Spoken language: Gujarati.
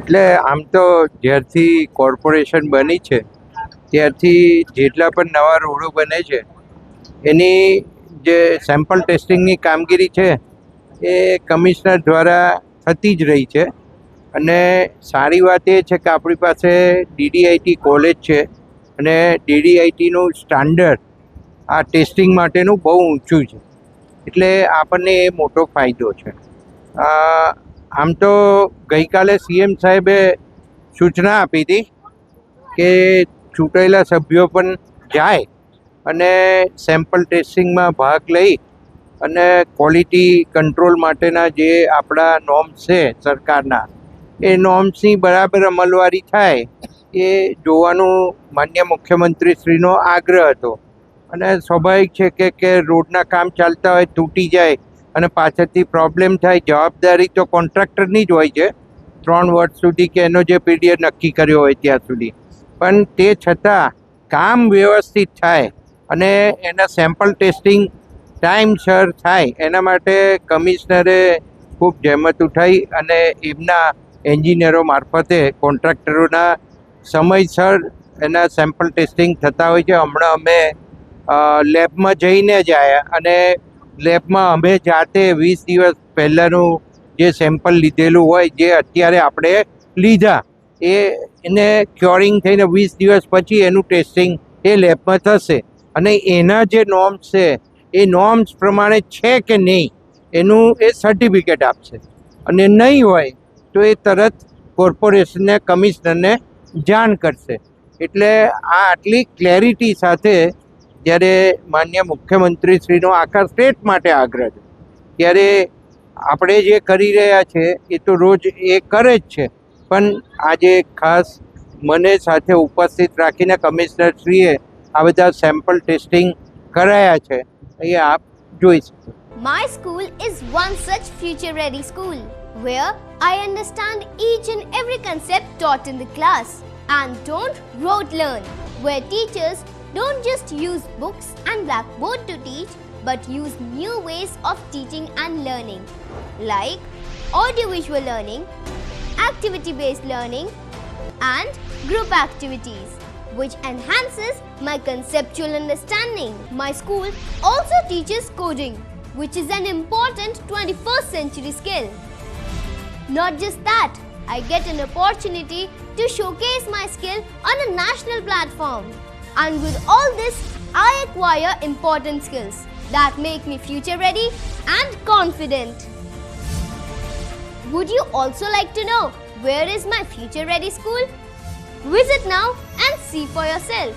એટલે આમ તો જ્યારથી કોર્પોરેશન બની છે ત્યારથી જેટલા પણ નવા રોડો બને છે એની જે સેમ્પલ ટેસ્ટિંગની કામગીરી છે એ કમિશનર દ્વારા થતી જ રહી છે. અને સારી વાત એ છે કે આપણી પાસે DDIT કોલેજ છે અને DDITનું સ્ટાન્ડર્ડ આ ટેસ્ટિંગ માટેનું બહુ ઊંચું છે, એટલે આપણને એ મોટો ફાયદો છે. આમ તો ગઈકાલે CM સાહેબે સૂચના આપી હતી કે ચૂંટાયેલા સભ્યો પણ જાય અને સેમ્પલ ટેસ્ટિંગમાં ભાગ લઈ અને ક્વોલિટી કંટ્રોલ માટેના જે આપણા નોર્મ્સ છે સરકારના, એ નોર્મ્સની બરાબર અમલવારી થાય એ જોવાનું માન્ય મુખ્યમંત્રીશ્રીનો આગ્રહ હતો. અને સ્વાભાવિક છે કે રોડના કામ ચાલતા હોય, તૂટી જાય અને પાછળથી પ્રોબ્લેમ થાય, જવાબદારી તો કોન્ટ્રાક્ટરની જ હોય છે 3 વર્ષ સુધી કે એનો જે પીરિયડ નક્કી કર્યો હોય ત્યાં સુધી. પણ તે છતાં કામ વ્યવસ્થિત થાય અને એના સેમ્પલ ટેસ્ટિંગ ટાઈમસર થાય એના માટે કમિશનરે ખૂબ જહેમત ઉઠાવી અને એમના એન્જિનિયરો મારફતે કોન્ટ્રાક્ટરોના સમયસર એના સેમ્પલ ટેસ્ટિંગ થતા હોય છે. હમણાં અમે લેબમાં જઈને જ આવ્યા અને લેબમાં અમે જાતે 20 દિવસ પહેલાંનું જે સેમ્પલ લીધેલું હોય, જે અત્યારે આપણે લીધા એને ક્યોરિંગ થઈને 20 દિવસ પછી એનું ટેસ્ટિંગ એ લેબમાં થશે અને એના જે નોર્મ્સ છે એ નોર્મ્સ પ્રમાણે છે કે નહીં એનું એ સર્ટિફિકેટ આપશે. અને નહીં હોય તો એ તરત કોર્પોરેશનને, કમિશનરને જાણ કરશે. એટલે આ આટલી ક્લેરિટી સાથે જ્યારે માન્ય મુખ્યમંત્રીશ્રીનો આખા સ્ટેટ માટે આગ્રહ છે ત્યારે આપણે જે કરી રહ્યા છે એ તો રોજ એ કરે જ છે, પણ આજે ખાસ મને સાથે ઉપસ્થિત રાખીને કમિશનરશ્રીએ આ બધા સેમ્પલ ટેસ્ટિંગ કરાયા છે, એ આપ જોઈ શકો. My school is one such future-ready school where I understand each and every concept taught in the class and don't rote learn, where teachers don't just use books and blackboard to teach but use new ways of teaching and learning like audiovisual learning, activity-based learning and group activities which enhances my conceptual understanding. My school also teaches coding, which is an important 21st century skill. Not just that, I get an opportunity to showcase my skill on a national platform. And with all this, I acquire important skills that make me future ready and confident. Would you also like to know where is my future ready school? Visit now and see for yourself.